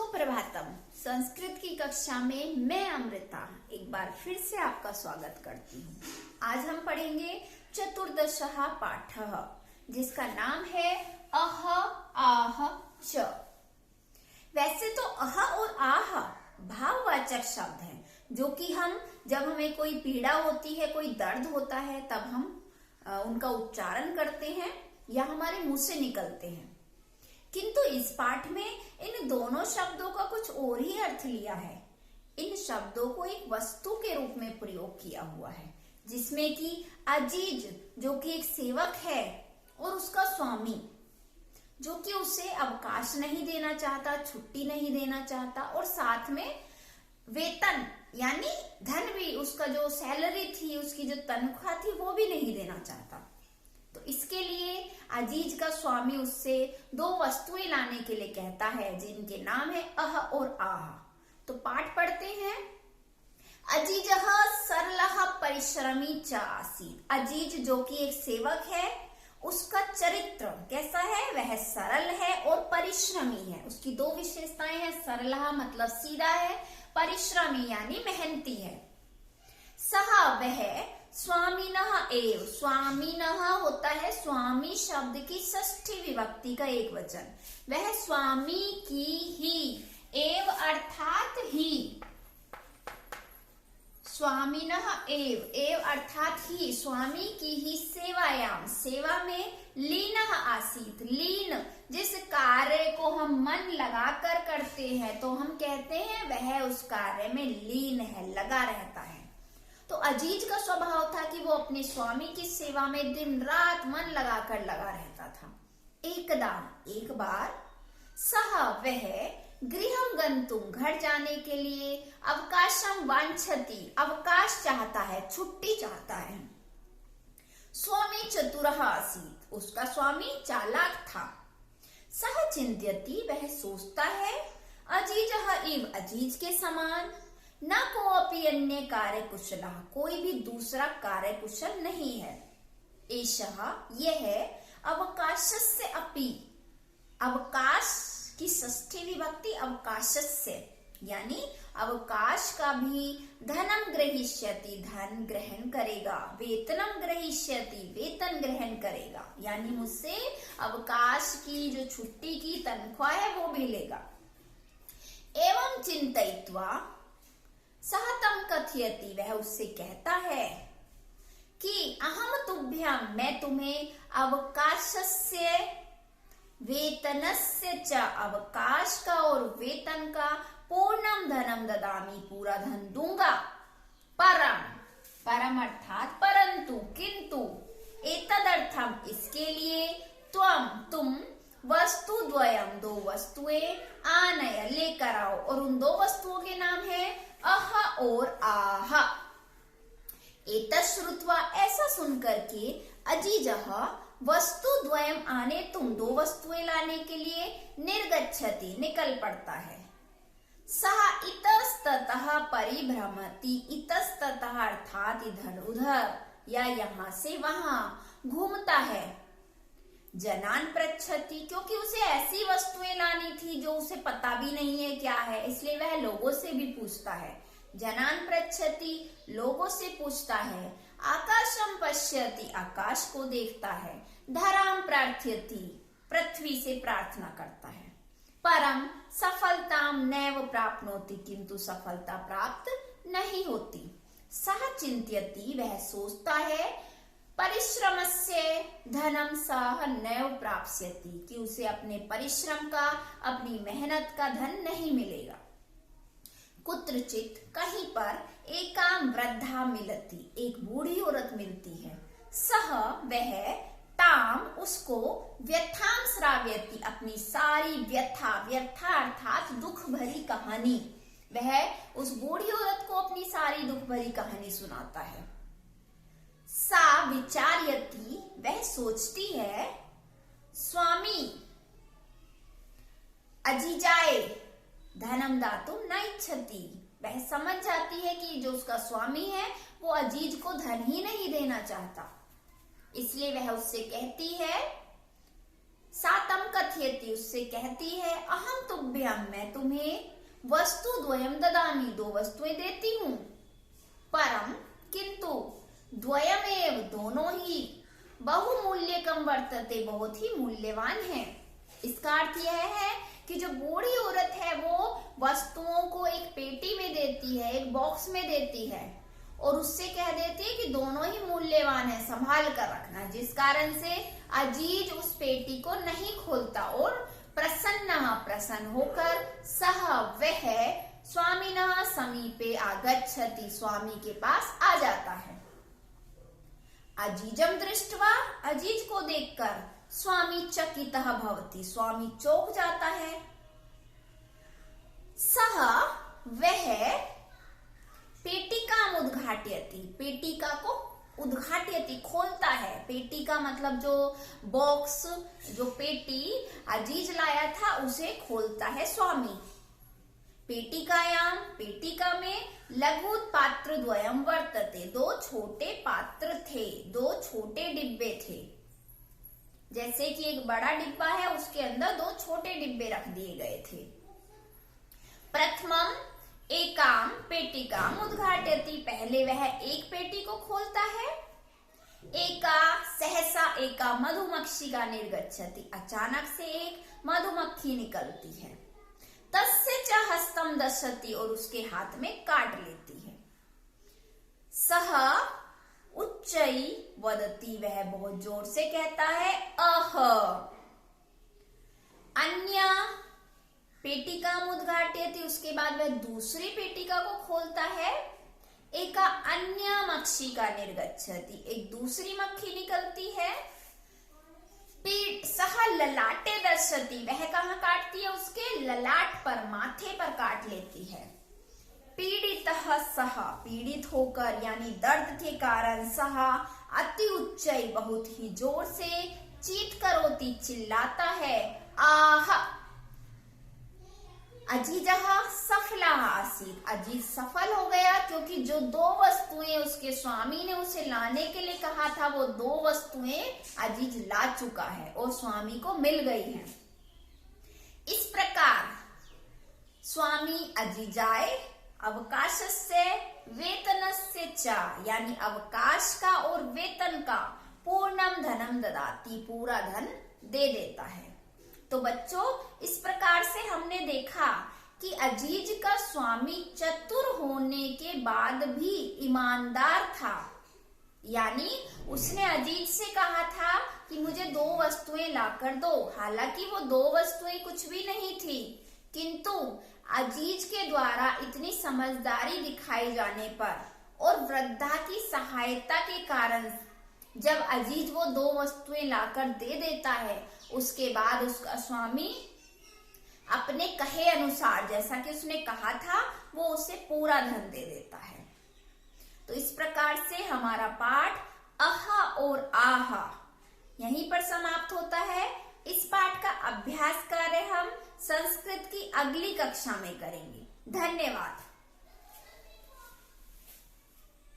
सुप्रभातम। संस्कृत की कक्षा में मैं अमृता एक बार फिर से आपका स्वागत करती हूँ। आज हम पढ़ेंगे चतुर्दशः पाठः, जिसका नाम है अह आह च। वैसे तो अह और आह भाववाचक शब्द हैं, जो कि हम जब हमें कोई पीड़ा होती है, कोई दर्द होता है, तब हम उनका उच्चारण करते हैं या हमारे मुंह से निकलते हैं। किंतु इस पाठ में इन दोनों शब्दों का कुछ और ही अर्थ लिया है। इन शब्दों को एक वस्तु के रूप में प्रयोग किया हुआ है, जिसमें कि अजीज जो कि एक सेवक है और उसका स्वामी जो कि उसे अवकाश नहीं देना चाहता, छुट्टी नहीं देना चाहता, और साथ में वेतन यानी धन भी, उसका जो सैलरी थी, उसकी जो तनख्वाह थी, वो भी नहीं देना चाहता। तो इसके लिए अजीज का स्वामी उससे दो वस्तुएं लाने के लिए कहता है, जिनके नाम है अह और आह। तो पाठ पढ़ते हैं। अजीजः सरलः परिश्रमी च आसीत्। अजीज जो कि एक सेवक है, उसका चरित्र कैसा है? वह सरल है और परिश्रमी है। उसकी दो विशेषताएं हैं। सरलः मतलब सीधा है, परिश्रमी यानी मेहनती है। सह वह स्वामिनः एव। स्वामिनः होता है स्वामी शब्द की षष्ठी विभक्ति का एक वचन। वह स्वामी की ही, एव अर्थात ही, स्वामिनः एव, एव अर्थात ही, स्वामी की ही सेवायाम, सेवा में लीनः आसीत्। लीन जिस कार्य को हम मन लगाकर करते हैं, तो हम कहते हैं वह उस कार्य में लीन है, लगा रहता है। तो अजीज का स्वभाव था कि वो अपने स्वामी की सेवा में दिन रात मन लगाकर लगा रहता था। एक बार सह वह गृहं गंतुम, घर जाने के लिए, अवकाशम वांछति, अवकाश चाहता है, छुट्टी चाहता है। स्वामी चतुरः आसीत्, उसका स्वामी चालाक था। सह चिंत्यति, वह सोचता है, अजीजः इव, अजीज के समान, न कोऽपि अन्य कार्य कुशलः, कोई भी दूसरा कार्य कुशल नहीं है। एषः यह अवकाशस्य अपि, अवकाश की षष्ठी विभक्ति अवकाशस्य यानी अवकाश का भी, धनम ग्रहीष्यति, धन ग्रहण करेगा, वेतनम ग्रहीष्यति, वेतन ग्रहण करेगा, यानी मुझसे अवकाश की जो छुट्टी की तनख्वाह है वो भी लेगा। एवं चिंतयित्वा सह तं कथयति, वह उससे कहता है कि अहम तुभ्यं, मैं तुम्हें अवकाशस्य वेतनस्य च, अवकाश का और वेतन का, पूर्णम धनम ददामि, पूरा धन दूंगा। परम, परम अर्थात परंतु, किंतु, एतदर्थम इसके लिए, त्वम तुम, वस्तु द्वयम दो वस्तुएं, आनय लेकर आओ, और उन दो वस्तुओं के नाम है अह और आह। एतत् श्रुत्वा, ऐसा सुनकर के, अजीजः वस्तु द्वयम आने, तुम दो वस्तुएं लाने के लिए, निर्गच्छति निकल पड़ता है। सह इतस्ततः परिभ्रमति, इतस्ततः अर्थात इधर उधर या यहाँ से वहां घूमता है। जनान पृच्छति, क्योंकि उसे ऐसी वस्तुएं लानी थी जो उसे पता भी नहीं है क्या है, इसलिए वह लोगों से भी पूछता है। जनान पृच्छति, लोगों से पूछता है। आकाशम पश्यति, आकाश को देखता है। धराम प्रार्थयति, पृथ्वी से प्रार्थना करता है। परम सफलताम नैव प्राप्नोति, किंतु सफलता प्राप्त नहीं होती। सह चिंत्यति, वह सोचता है, परिश्रमस्य धनम सह नैव प्राप्स्यति, कि उसे अपने परिश्रम का, अपनी मेहनत का धन नहीं मिलेगा। कुत्रचित, कहीं पर, एकाम वृद्धा मिलति, एक बूढ़ी औरत मिलती है। सह वह, ताम उसको, व्यथाम श्राव्यति, अपनी सारी व्यथा, व्यथा अर्थात दुख भरी कहानी, वह उस बूढ़ी औरत को अपनी सारी दुख भरी कहानी सुनाता है। सा विचार्यति, वह सोचती है, स्वामी अजीजाय धनम दातुम न इच्छति, वह समझ जाती है कि जो उसका स्वामी है वो अजीज को धन ही नहीं देना चाहता, इसलिए वह उससे कहती है, सातम कथयति उससे कहती है, अहम तुभ्यम मैं तुम्हें वस्तु द्वयम ददामी दो वस्तुएं देती हूँ, परम किंतु द्वयमेव दोनों ही बहुमूल्यकम वर्तते बहुत ही मूल्यवान है। इसका अर्थ यह है कि जो बूढ़ी औरत है वो वस्तुओं को एक पेटी में देती है, एक बॉक्स में देती है और उससे कह देती है कि दोनों ही मूल्यवान है, संभाल कर रखना, जिस कारण से अजीज उस पेटी को नहीं खोलता और प्रसन्न होकर सह वह स्वामिनः समीपे आगच्छति स्वामी के पास आ जाता है। अजीजम दृष्ट्वा अजीज को देखकर स्वामी चकितः भवति स्वामी चौंक जाता है। सह वह पेटिकाम उद्घाटयति पेटिका को उद्घाटयति खोलता है। पेटिका मतलब जो बॉक्स, जो पेटी अजीज लाया था उसे खोलता है स्वामी। पेटिकायाम पेटिका में लघु पात्र द्वयम वर्तते दो छोटे पात्र थे, दो छोटे डिब्बे थे। जैसे कि एक बड़ा डिब्बा है उसके अंदर दो छोटे डिब्बे रख दिए गए थे। प्रथमम एकाम पेटिकाम उद्घाटयति पहले वह एक पेटी को खोलता है। एका सहसा एका मधुमक्षिका निर्गच्छति अचानक से एक मधुमक्खी निकलती है। तस्य च हस्तम दशति और उसके हाथ में काट लेती है। सह उच्चई वदति वह बहुत जोर से कहता है अह। अन्य पेटिका उद्घाटयति उसके बाद वह दूसरी पेटिका को खोलता है। एका अन्य मक्षिका निर्गच्छति एक दूसरी मक्खी निकलती है। सह ललाटे दर्शति वह कहाँ काटती है, उसके ललाट पर, माथे पर काट लेती है। पीड़ितः सह पीड़ित होकर यानी दर्द के कारण सह अति उच्चई बहुत ही जोर से चीत करोति चिल्लाता है। आह अजीजः सफला आसीत अजीज सफल हो गया क्योंकि जो दो वस्तुएं उसके स्वामी ने उसे लाने के लिए कहा था वो दो वस्तुएं अजीज ला चुका है और स्वामी को मिल गई हैं। इस प्रकार स्वामी अजीजाय अवकाशस्य वेतनस्य च यानी अवकाश का और वेतन का पूर्णम धनम ददाति पूरा धन दे देता है। तो बच्चों इस प्रकार से हमने देखा कि अजीज का स्वामी चतुर होने के बाद भी ईमानदार था, यानी उसने अजीज से कहा था कि मुझे दो वस्तुएं लाकर दो। हालांकि वो दो वस्तुएं कुछ भी नहीं थी, किंतु अजीज के द्वारा इतनी समझदारी दिखाई जाने पर और वृद्धा की सहायता के कारण जब अजीज वो दो वस्तुएं लाकर दे देता है, उसके बाद उसका स्वामी अपने कहे अनुसार जैसा कि उसने कहा था वो उसे पूरा धन दे देता है। तो इस प्रकार से हमारा पाठ अहा और आहा यहीं पर समाप्त होता है। इस पाठ का अभ्यास कार्य हम संस्कृत की अगली कक्षा में करेंगे। धन्यवाद।